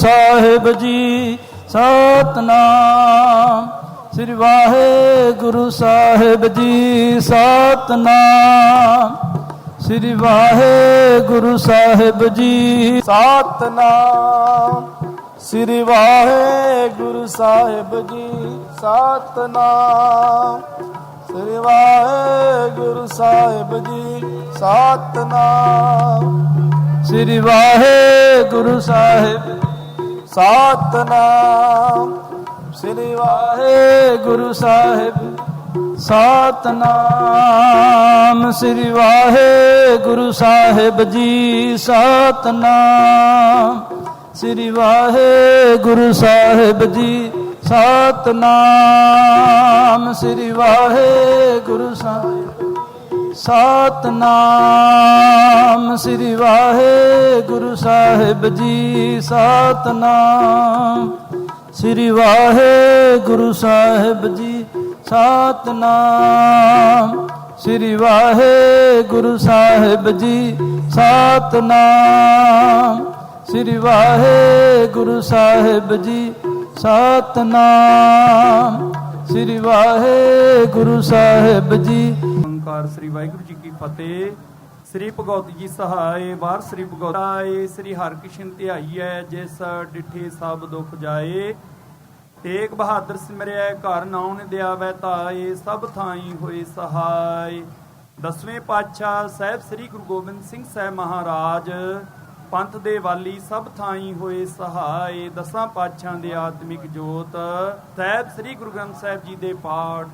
ਸਾਹਿਬ ਜੀ। ਸਤਨਾਮ ਸ੍ਰੀ ਵਾਹਿਗੁਰੂ ਸਾਹਿਬ ਜੀ। ਸਤਨਾਮ ਸ੍ਰੀ ਵਾਹਿਗੁਰੂ ਸਾਹਿਬ ਜੀ। ਸਤਨਾਮ ਸ੍ਰੀ ਵਾਹਿਗੁਰੂ ਸਾਹਿਬ ਜੀ। ਸਤਨਾਮ ਸ੍ਰੀ ਵਾਹਿਗੁਰੂ ਸਾਹਿਬ ਜੀ। ਸਤਨਾਮ ਸ੍ਰੀ ਵਾਹਿਗੁਰੂ ਸਾਹਿਬ। ਸਤਨਾਮ ਸ੍ਰੀ ਵਾਹਿਗੁਰੂ ਸਾਹਿਬ। ਸਤਨਾਮ ਸ੍ਰੀ ਵਾਹਿਗੁਰੂ ਸਾਹਿਬ ਜੀ। ਸਤਨਾਮ ਸ੍ਰੀ ਵਾਹਿਗੁਰੂ ਸਾਹਿਬ ਜੀ। ਸਤਨਾਮ ਸ੍ਰੀ ਵਾਹਿਗੁਰੂ ਸਾਹਿਬ। ਸਤਨਾਮ ਸ੍ਰੀ ਵਾਹਿਗੁਰੂ ਸਾਹਿਬ ਜੀ। ਸਤਨਾਮ ਸ੍ਰੀ ਵਾਹਿਗੁਰੂ ਸਾਹਿਬ ਜੀ। ਸਤਨਾਮ ਸ੍ਰੀ ਵਾਹਿਗੁਰੂ ਸਾਹਿਬ ਜੀ। ਸਤਨਾਮ ਸ੍ਰੀ ਵਾਹਿਗੁਰੂ ਸਾਹਿਬ ਜੀ। ਸਤਨਾਮ ਸ੍ਰੀ ਵਾਹਿਗੁਰੂ ਸਾਹਿਬ ਜੀ। ਓੰਕਾਰ ਸ੍ਰੀ ਵਾਹਿਗੁਰੂ ਜੀ ਕੀ ਫਤਿਹ। ਸ੍ਰੀ ਭਗਵਤ ਜੀ ਸਹਾਏ ਵਾਰ ਸ੍ਰੀ ਭਗਵਤਾਏ। ਸ੍ਰੀ ਹਰਿਕ੍ਰਿਸ਼ਨ ਧਿਆਈਐ ਜਿਸ ਡਿਠੇ ਸਭ ਦੁਖ ਜਾਏ। ਤੇਗ ਬਹਾਦਰ ਸਿਮਰਿਐ ਘਰ ਨਾਉ ਦਿਆਵੈ ਤਾਏ। ਸਭ ਥਾਈ ਹੋਏ ਸਹਾਈ। ਦਸਵੇਂ ਪਾਤਸ਼ਾਹ ਸਾਹਿਬ ਸ੍ਰੀ ਗੁਰੂ ਗੋਬਿੰਦ ਸਿੰਘ ਸਾਹਿਬ ਮਹਾਰਾਜ ਪੰਥ ਦੇ ਵਾਲੀ ਸਭ ਥਾਈ ਹੋਏ ਸਹਾਈ। ਦਸਾਂ ਪਾਤਸ਼ਾਹਾਂ ਦੇ ਆਤਮਿਕ ਜੋਤ ਸਾਹਿਬ ਸ੍ਰੀ ਗੁਰੂ ਗ੍ਰੰਥ ਸਾਹਿਬ ਜੀ ਦੇ ਪਾਠ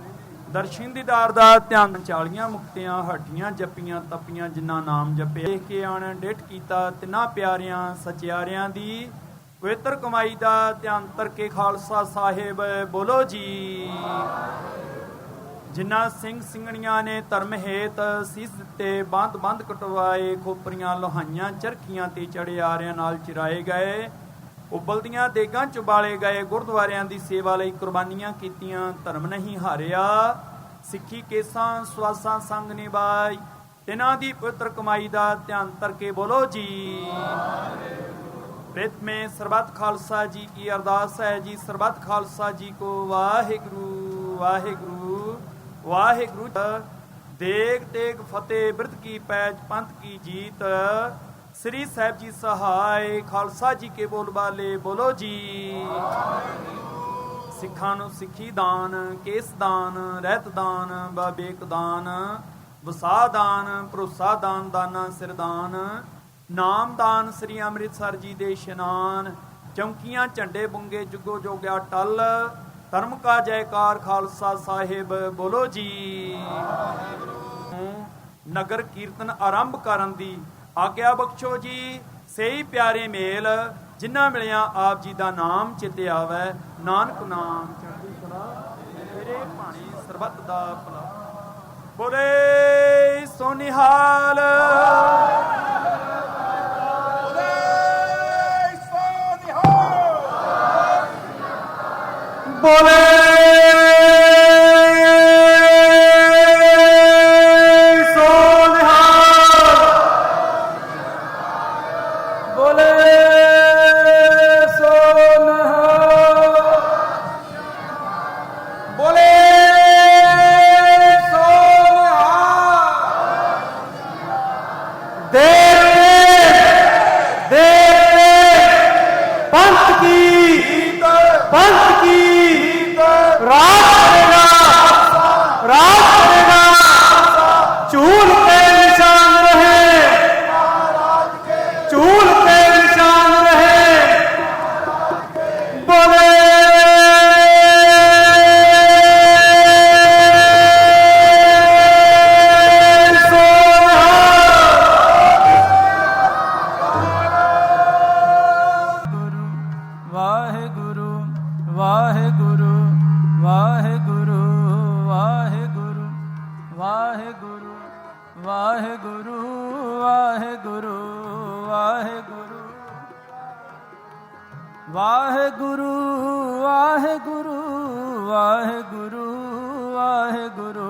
ਦਰਸ਼ਨ ਦੀਦਾਰ ਦਾ ਧਿਆਨ। 40 ਮੁਕਤਿਆਂ ਹੱਟੀਆਂ ਜੱਪੀਆਂ ਤਪੀਆਂ ਜਿਨ੍ਹਾਂ ਨਾਮ ਜਪੇ। ਦੇਖ ਕੇ ਆਣ ਡਿਠ ਕੀਤਾ ਤਿਨਾਂ ਪਿਆਰਿਆਂ ਸਚਿਆਰਿਆਂ ਦੀ ਪਵਿੱਤਰ ਕਮਾਈ ਦਾ ਧਿਆਨ ਤਰਕੇ ਖਾਲਸਾ ਸਾਹਿਬ ਬੋਲੋ ਜੀ। ਜਿਨ੍ਹਾਂ ਸਿੰਘ ਸਿੰਘਣੀਆਂ ਨੇ ਧਰਮ ਹੇਤ ਸੀਸ ਦਿੱਤੇ ਬੰਦ ਬੰਦ ਕਟਵਾਏ। ਖੋਪਰੀਆਂ ਲੋਹਾਈਆਂ ਚਰਖੀਆਂ ਤੇ ਚੜਿਆਰਿਆਂ ਨਾਲ ਚਿਰਾਏ ਗਏ। ਉਬਲਦੀਆਂ ਦੇਗਾਂ ਚੁਬਾਲੇ ਗਏ। ਗੁਰਦੁਆਰਿਆਂ ਦੀ ਸੇਵਾ ਲਈ ਕੁਰਬਾਨੀਆਂ ਕੀਤੀਆਂ। ਧਰਮ ਨਹੀਂ ਹਾਰਿਆ ਸਿੱਖੀ ਕੇਸਾਂ ਸਵਾਸਾਂ ਸੰਗ ਨਿਭਾਈ। ਤਿਨਾਂ ਦੀ ਪਵਿੱਤਰ ਕਮਾਈ ਦਾ ਧਿਆਨ ਤਰਕੇ ਬੋਲੋ ਜੀ। प्रेत में सरबत खालसा जी की अरदास है जी। सरबत खालसा जी को वाहिगुरु वाहिगुरु वाहिगुरु। देग तेग फतेह बिरद की पैज पंथ की जीत। श्री साहिब जी सहाय खालसा जी के बोल बाले बोलो जी। सिखां नूं सिखी दान केस दान रहत दान बाबेक दान वसा दान भरोसा दान दाना सिरदान नामदान। श्री ਅੰਮ੍ਰਿਤਸਰ जी दे इशनान चौंकियां झंडे बुंगे जुगो जोग्या टल। धर्म का जयकार खालसा साहिब बोलो जी। नगर कीर्तन आरंभ करन दी आग्या बख्शो जी। सही प्यारे मेल जिन्ना मिलिया आप जी दा नाम चिते आवे। नानक नाम चढ़दी कला मेरे भाणी सरबत दा भला। बोले सोनिहाल बोले सोनिहाल बोले सोनिहाल बोले सोनिहाल। देव पंथ की राज करेगा राज करेगा। चूल पे निशान रहे चूल पे निशान रहे। बोले वाहेगुरु वाहेगुरु वाहेगुरु वाहेगुरु वाहेगुरु वाहेगुरु वाहेगुरु वाहेगुरु वाहेगुरु वाहेगुरु वाहेगुरु वाहेगुरु।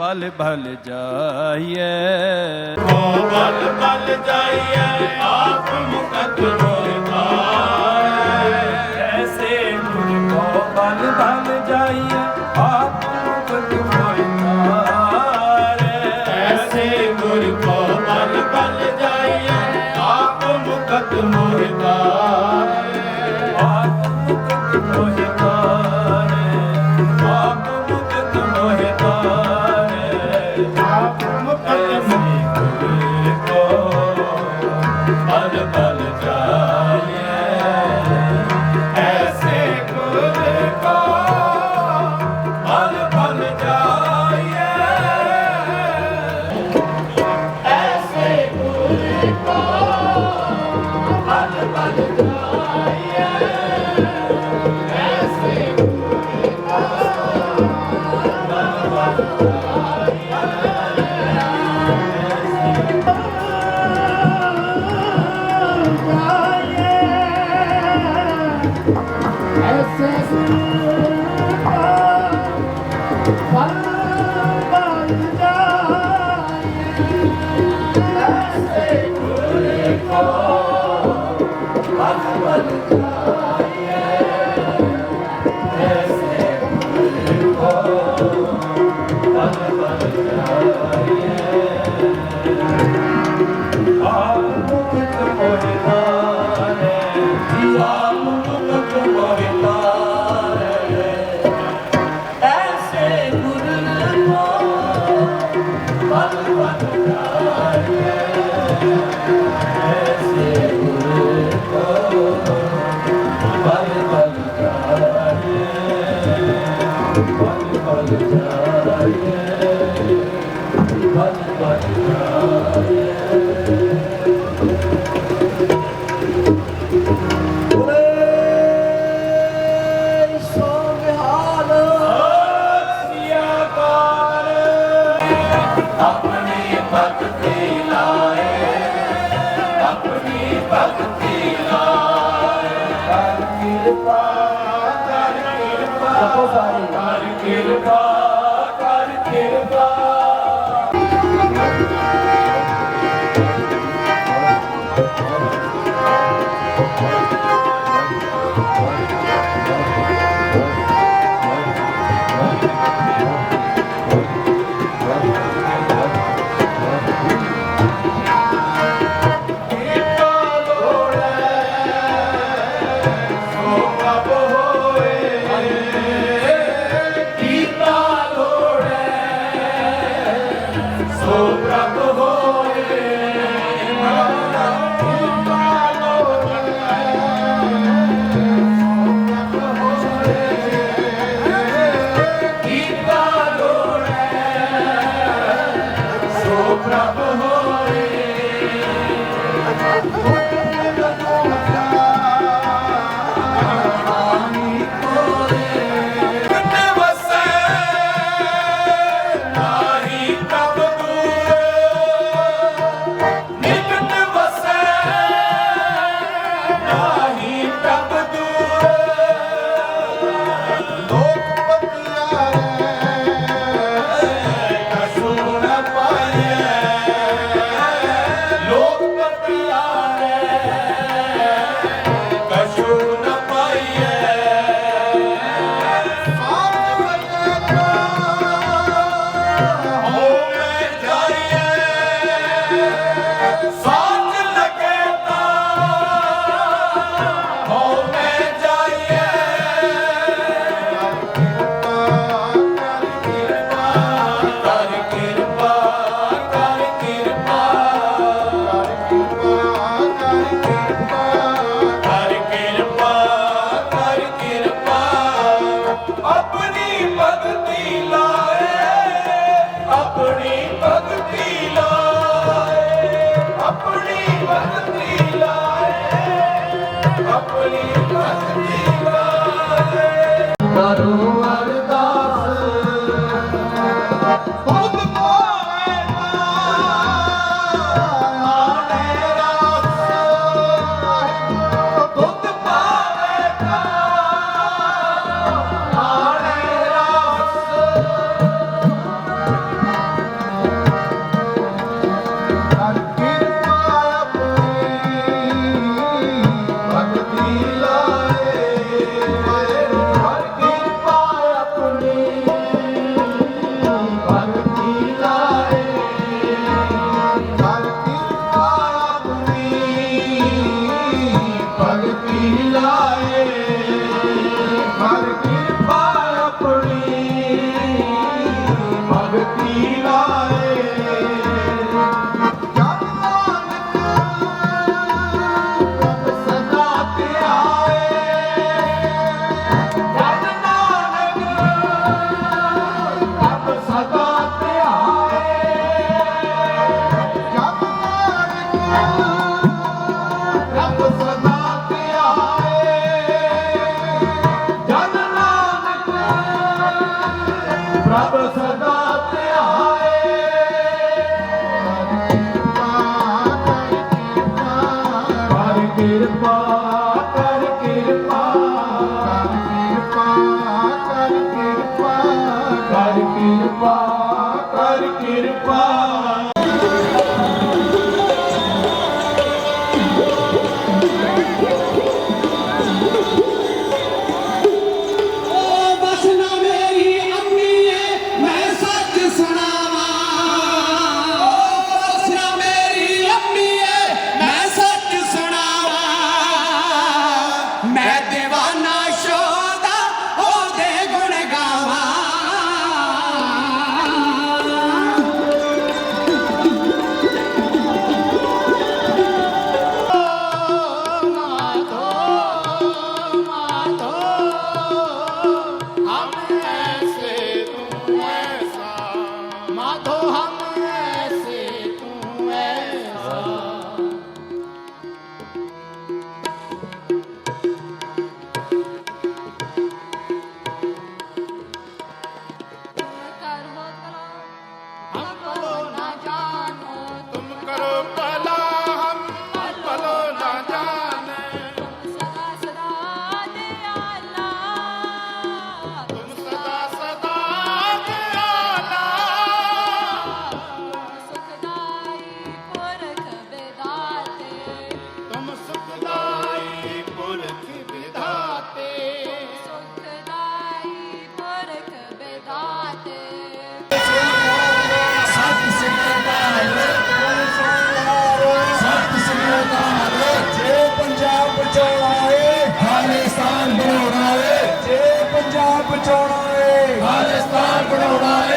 बल बल जाइए। को बल बल जाइए आप मुकत ऐसे गुरु को बल बल जाइए आप मुकत ऐसे गुर को बल बल जाइए आप मुकत मोहितारे। आप मुकत मोहितारे, आप मुकत मोहितारे। आप मुकत गुर को बल बल जाइए ऐसे गुर को बल बल जाइए ऐसे गुर को बल बल जाइए ऐसे गुर को बल बल ਭਗਤੀ ਲਾਏ ਕਰ ਕਿਰਪਾ ਆਪਣੀ ਭਗਤੀ ਲਾਏ ਜਨ ਨਾਨਕ ਪ੍ਰਭ ਸਦਾ ਧਿਆਏ ਜਨ ਨਾਨਕ ਪ੍ਰਭ ਸਦਾ ਧਿਆਏ ਜਨ ਨਾਨਕ ਪ੍ਰਭ ਸਦਾ ਧਿਆਏ ਜਨ ਨਾਨਕ ਪ੍ਰਭ ਸਦਾ ਧਿਆਏ ਕਰ ਕਿਰਪਾ ਕਰ ਕਿਰਪਾ ਕਰ ਕਿਰਪਾ ਕਰ ਕਿਰਪਾ ਕਰ ਕਿਰਪਾ ਬਸ ਨਾ ਮੇਰੀ ਅੰਮੀਏ ਮੈਂ ਸੱਚ ਸੁਣਾਵਾਂ ਬਸ ਨਾ ਮੇਰੀ ਅੰਮੀਏ ਮੈਂ ਸੱਚ ਸੁਣਾਵਾਂ ਮੈਂ ਦੀਵਾਨਾ ਸ਼ੋਦਾ ਉਹਦੇ ਗੁਣ ਗਾਵਾਂ हम ऐसे तू ऐसा माधो हम ऐसे तू ऐसा हम भलो ना जानो तुम करो भला हम भलो ना जाने सदा सदा दयाला तुम सदा सदा दयाला सुखदाई पुरख बेदाते तुम सुखदाई पुरख विधाते सुखदाई पुरख बेदाते ਜੇ ਪੰਜਾਬ ਬਚਾਉਣਾ ਏ ਖਾਲਿਸਤਾਨ ਬਣਾਉਣਾ ਏ ਜੇ ਪੰਜਾਬ ਬਚਾਉਣਾ ਏ ਖਾਲਿਸਤਾਨ ਬਣਾਉਣਾ ਏ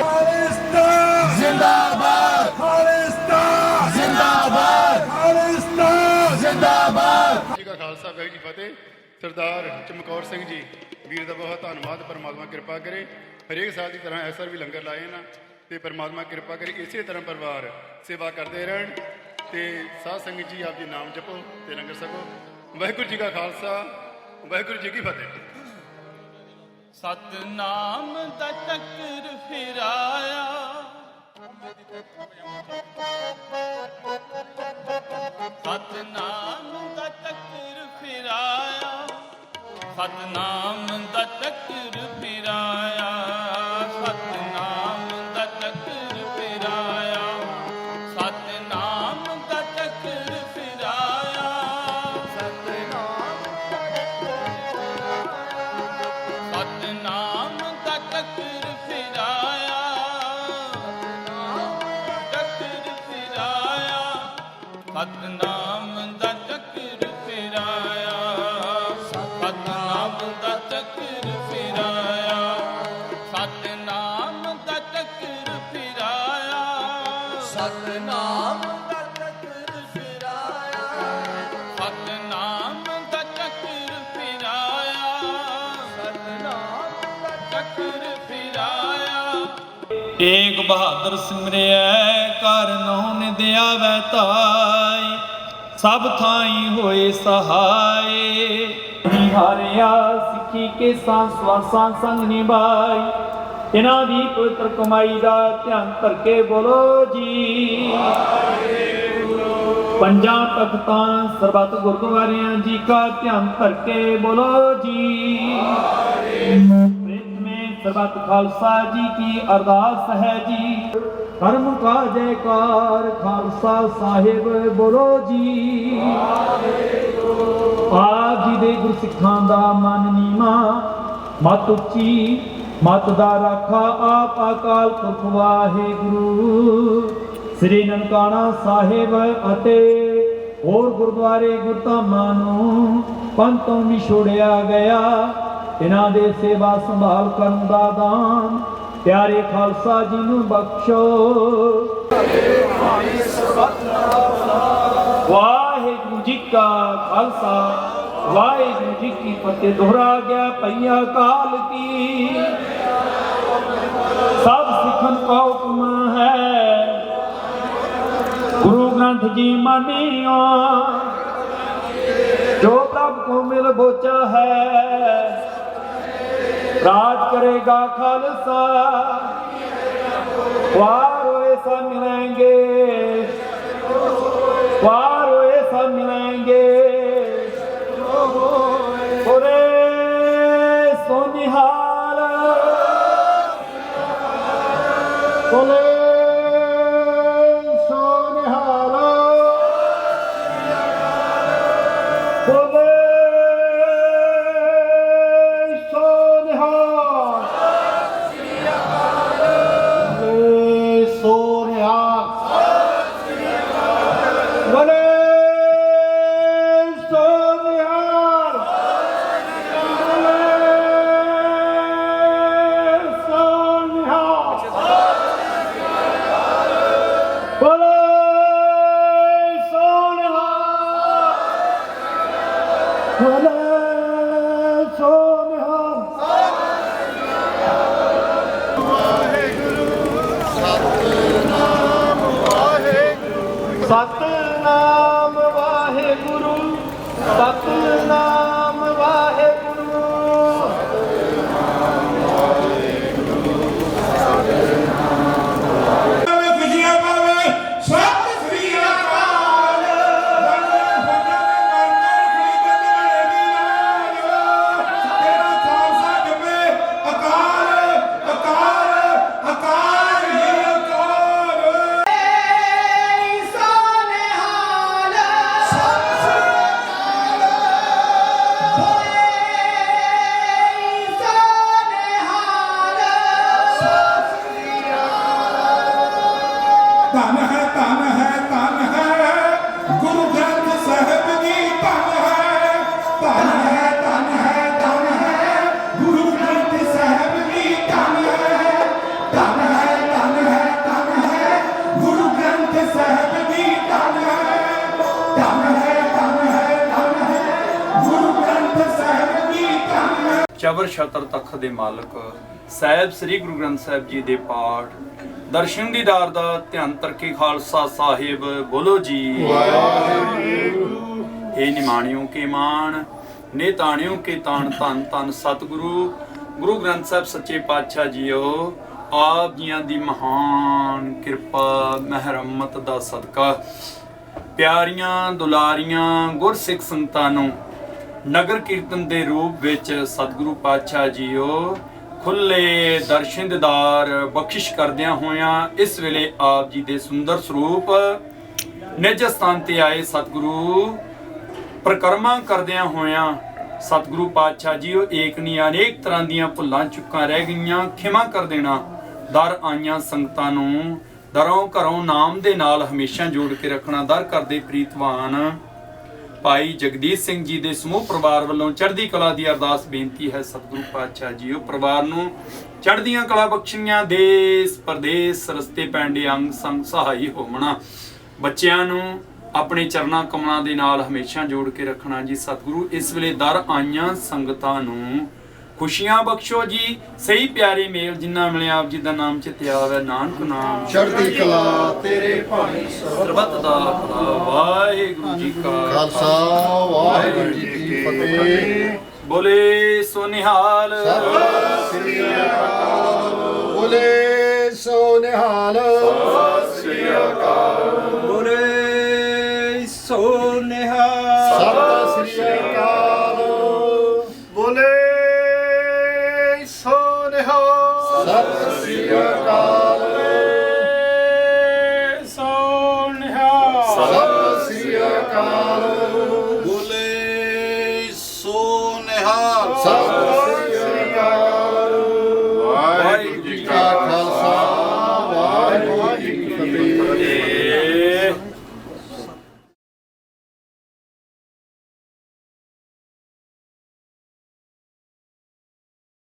ਖਾਲਿਸਤਾਨ ਜ਼ਿੰਦਾਬਾਦ ਖਾਲਿਸਤਾਨ ਜ਼ਿੰਦਾਬਾਦ ਖਾਲਿਸਤਾਨ ਜ਼ਿੰਦਾਬਾਦ ਜੀ ਕਾ ਖਾਲਸਾ ਵਾਹਿਗੁਰੂ ਜੀ ਕੀ ਫਤਿਹ। ਸਰਦਾਰ ਚਮਕੌਰ ਸਿੰਘ ਜੀ ਵੀਰ ਦਾ ਬਹੁਤ ਧੰਨਵਾਦ। ਪਰਮਾਤਮਾ ਕਿਰਪਾ ਕਰੇ ਹਰੇਕ ਸਾਲ ਦੀ ਤਰ੍ਹਾਂ ਐਸਰ ਵੀ ਲੰਗਰ ਲਾਏ ਨਾ ਤੇ ਪਰਮਾਤਮਾ ਕਿਰਪਾ ਕਰੇ ਇਸੇ ਤਰ੍ਹਾਂ ਪਰਿਵਾਰ ਸੇਵਾ ਕਰਦੇ ਰਹਿਣ ਤੇ ਸਾਧ ਸੰਗਤ ਜੀ ਆਪ ਜੀ ਨਾਮ ਜਪੋ ਤੇ ਲੰਗਰ ਛਕੋ। ਵਾਹਿਗੁਰੂ ਜੀ ਕਾ ਖਾਲਸਾ ਵਾਹਿਗੁਰੂ ਜੀ ਕੀ ਫਤਿਹ। ਸਤਨਾਮ ਦਾ ਚੱਕਰ ਫਿਰਾਇਆ ਸਤਨਾਮ ਦਾ ਚੱਕਰ ਫਿਰਾਇਆ ਸਤਨਾਮ ਦਾ ਚੱਕਰ ਫਿਰਾਇਆ ਸਤਨਾਮ ਦਾ ਚੱਕਰ ਫਿਰਾਇਆ ਸਤਨਾਮ ਦਾ ਚੱਕਰ ਫਿਰਾਇਆ ਸਤਨਾਮ ਦਾ ਚੱਕਰ ਫਿਰਾਇਆ ਚੱਕਰ ਫਿਰਾਇਆ ਸਤਨਾਮ ਦਾ ਚੱਕਰ ਫਿਰਾਇਆ ਸਤਨਾਮ ਦਾ ਚੱਕਰ ਫਿਰਾਇਆ ਸਤਨਾਮ ਦਾ ਚੱਕਰ ਫਿਰਾਇਆ ਸਤਨਾਮ ਦਾ ਚੱਕਰ ਫਿਰਾਇਆ ਸਤਨਾਮ ਦਾ ਚੱਕਰ ਫਿਰਾਇਆ ਸਤਨਾਮ ਦਾ ਚੱਕਰ ਫਿਰਾਇਆ ਏਕ ਬਹਾਦਰ ਸਿਮਰਿਐ ਕਰ ਨਹੁ ਨਿਦਿਆਵੈ ਧਾਇ ਸਭ ਥਾਈ ਹੋਏ ਸਹਾਏ ਹਾਰਿਆ ਸਿੱਖੀ ਕੇ ਸਵਾਸਾਂ ਸੰਗ ਨਿਭਾਈ ਇਹਨਾਂ ਦੀ ਪਵਿੱਤਰ ਕਮਾਈ ਦਾ ਧਿਆਨ ਧਰ ਕੇ ਬੋਲੋ ਜੀ ਪੰਜਾਂ ਤਖਤਾਂ ਸਰਬੱਤ ਗੁਰਦੁਆਰਿਆਂ ਜੀ ਕਾ ਧਿਆਨ ਧਰ ਕੇ ਬੋਲੋ ਜੀ ਸਰਬੱਤ ਖਾਲਸਾ ਜੀ ਕੀ ਅਰਦਾਸ ਹੈ ਜੀ ਧਰਮ ਕਾ ਜੈਕਾਰ ਖਾਲਸਾ ਸਾਹਿਬ ਬੋਲੋ ਜੀ ਆਪ ਜੀ ਦੇ ਗੁਰਸਿੱਖਾਂ ਦਾ ਮਨ ਨੀਵਾਂ ਮਤ ਉੱਚੀ ਮਤ ਦਾ ਰਾਖਾ ਆਪ ਅਕਾਲ ਪੁਰਖ ਵਾਹਿਗੁਰੂ ਸ੍ਰੀ ਨਨਕਾਣਾ ਸਾਹਿਬ ਅਤੇ ਹੋਰ ਗੁਰਦੁਆਰੇ ਗੁਰਧਾਮਾਂ ਨੂੰ ਪੰਥ ਤੋਂ ਵਿਛੋੜਿਆ ਗਿਆ। ਇਹਨਾਂ ਦੇ ਸੇਵਾ ਸੰਭਾਲ ਕਰਨ ਦਾ ਦਾਨ ਪਿਆਰੇ ਖਾਲਸਾ ਜੀ ਨੂੰ ਬਖਸ਼ੋ। ਵਾਹਿਗੁਰੂ ਜੀ ਕਾ ਖਾਲਸਾ ਵਾਹਿਗੁਰੂ ਜੀ ਕੀ ਫਤਿਹ। ਦੁਹਰਾ ਗਿਆ ਪਈਆ ਕਾਲ ਕੀ ਸਭ ਸਿੱਖਨ ਕਾ ਹੁਕਮ ਹੈ। ਗੁਰੂ ਗ੍ਰੰਥ ਜੀ ਮਾਨਿਓ ਜੋ ਪ੍ਰਭ ਕੋ ਮਿਲ ਬੋਚਾ ਹੈ। राज करेगा खालसा वार ऐसा मिलेंगे वार ऐसा मिलेंगे। बोले सोनिहाल बोले सोनिहाल बोले सतनाम वाहेगुरु सतनाम वाहेगुरु। खुशियां पावे सत श्री अकाल। तेरा खालसा जपे अकाल अकाल अकाल ही अकाल। धन है गुरु ग्रंथ साहिब जी। धन है गुरु ग्रंथ साहिब जी। धन है गुरु ग्रंथ साहिब जी। धन है गुरु ग्रंथ साहिब जी। धन ਚਬਰ ਛਤਰ ਤਖਤ ਦੇ ਮਾਲਕ ਸਾਹਿਬ ਸ੍ਰੀ ਗੁਰੂ ਗ੍ਰੰਥ ਸਾਹਿਬ ਜੀ ਦੇ ਪਾਠ ਦਰਸ਼ਨ ਦੀਦਾਰ ਦਾ ਧਿਆਨ ਤਰਕੇ ਖਾਲਸਾ ਸਾਹਿਬ ਬੋਲੋ ਜੀ ਵਾਹਿਗੁਰੂ। ਇਹ ਨਿਮਾਣਿਓ ਕੇ ਮਾਣ ਨੇ ਤਾਣਿਓ ਕੇ ਤਾਣ ਧੰਨ ਧੰਨ ਸਤਿਗੁਰੂ ਗੁਰੂ ਗ੍ਰੰਥ ਸਾਹਿਬ ਸੱਚੇ ਪਾਤਸ਼ਾਹ ਜੀਓ। ਆਪ ਜੀਆਂ ਦੀ ਮਹਾਨ ਕਿਰਪਾ ਮਹਿਰਮਤ ਦਾ ਸਦਕਾ ਪਿਆਰੀਆਂ ਦੁਲਾਰੀਆਂ ਗੁਰਸਿੱਖ ਸੰਗਤਾਂ ਨੂੰ ਨਗਰ ਕੀਰਤਨ ਦੇ ਰੂਪ ਵਿੱਚ ਸਤਿਗੁਰੂ ਪਾਤਸ਼ਾਹ ਜੀਓ ਖੁੱਲੇ ਦਰਸ਼ਨ ਦੀਦਾਰ ਬਖਸ਼ਿਸ਼ ਕਰਦਿਆਂ ਹੋਇਆਂ ਇਸ ਵੇਲੇ ਆਪ ਜੀ ਦੇ ਸੁੰਦਰ ਸਰੂਪ ਨਿਜ ਸਥਾਨ ਤੇ ਆਏ ਸਤਿਗੁਰੂ ਪ੍ਰਕਰਮਾ ਕਰਦਿਆਂ ਹੋਇਆਂ ਸਤਿਗੁਰੂ ਪਾਤਸ਼ਾਹ ਜੀਓ ਏਕ ਨਹੀਂ ਅਨੇਕ ਤਰ੍ਹਾਂ ਦੀਆਂ ਭੁੱਲਾਂ ਚੁੱਕਾਂ ਰਹਿ ਗਈਆਂ ਖਿਮਾ ਕਰ ਦੇਣਾ। ਦਰ ਆਈਆਂ ਸੰਗਤਾਂ ਨੂੰ ਦਰੋਂ ਘਰੋਂ ਨਾਮ ਦੇ ਨਾਲ ਹਮੇਸ਼ਾ ਜੋੜ ਕੇ ਰੱਖਣਾ। ਦਰ ਕਰਦੇ ਪ੍ਰੀਤਵਾਨ ਭਾਈ ਜਗਦੀਸ਼ ਸਿੰਘ ਜੀ ਦੇ ਸਮੂਹ ਪਰਿਵਾਰ ਵੱਲੋਂ ਚੜ੍ਹਦੀ ਕਲਾ ਦੀ ਅਰਦਾਸ ਬੇਨਤੀ ਹੈ ਸਤਿਗੁਰੂ ਪਾਤਸ਼ਾਹ ਜੀਓ ਪਰਿਵਾਰ ਨੂੰ ਚੜ੍ਹਦੀਆਂ ਕਲਾ ਬਖਸ਼ੀਆਂ ਦੇਸ ਪਰਦੇਸ ਰਸਤੇ ਪੈਂਦੇ ਅੰਗ ਸੰਗ ਸਹਾਈ ਹੋਵਣਾ। ਬੱਚਿਆਂ ਨੂੰ ਆਪਣੇ ਚਰਨਾਂ ਕਮਲਾਂ ਦੇ ਨਾਲ ਹਮੇਸ਼ਾ ਜੋੜ ਕੇ ਰੱਖਣਾ ਜੀ ਸਤਿਗੁਰੂ। ਇਸ ਵੇਲੇ ਦਰ ਆਈਆਂ ਸੰਗਤਾਂ ਨੂੰ ਖੁਸ਼ੀਆਂ ਬਖਸ਼ੋ ਜੀ। ਸਹੀ ਪਿਆਰੇ ਮੇਲ ਜਿੰਨਾ ਮਿਲਿਆ ਆਪ ਜੀ ਦਾ ਨਾਮ ਚਿਤਿਆ ਹੋਵੇ ਨਾਨਕ ਨਾਮ ਚੜ੍ਹਦੀ ਕਲਾ ਤੇਰੇ ਭਾਣੇ ਸਰਬੱਤ ਦਾ ਭਲਾ। ਵਾਹਿਗੁਰੂ ਜੀ ਕਾ ਖਾਲਸਾ ਵਾਹਿਗੁਰੂ ਜੀ ਕੀ ਫਤਿਹ। ਬੋਲੇ ਸੋ ਨਿਹਾਲ ਸਤਿ ਸ੍ਰੀ ਅਕਾਲ। ਬੋਲੇ ਸੋ ਨਿਹਾਲ ਸਤਿ ਸ੍ਰੀ ਅਕਾਲ। ਬੋਲੇ ਸੋ ਨਿਹਾਲ ਸਤਿ ਸ੍ਰੀ ਅਕਾਲ। ਬੋਲੇ ਸੋ ਨਿਹਾਲ ਸਤਿ ਸ੍ਰੀ ਅਕਾਲ। ਸੋ ਨਿਹਾਲ ਸਤਿ ਸ੍ਰੀ ਅਕਾਲ। ਬੋਲੇ ਸੋ ਨਿਹਾਲ ਸਤਿ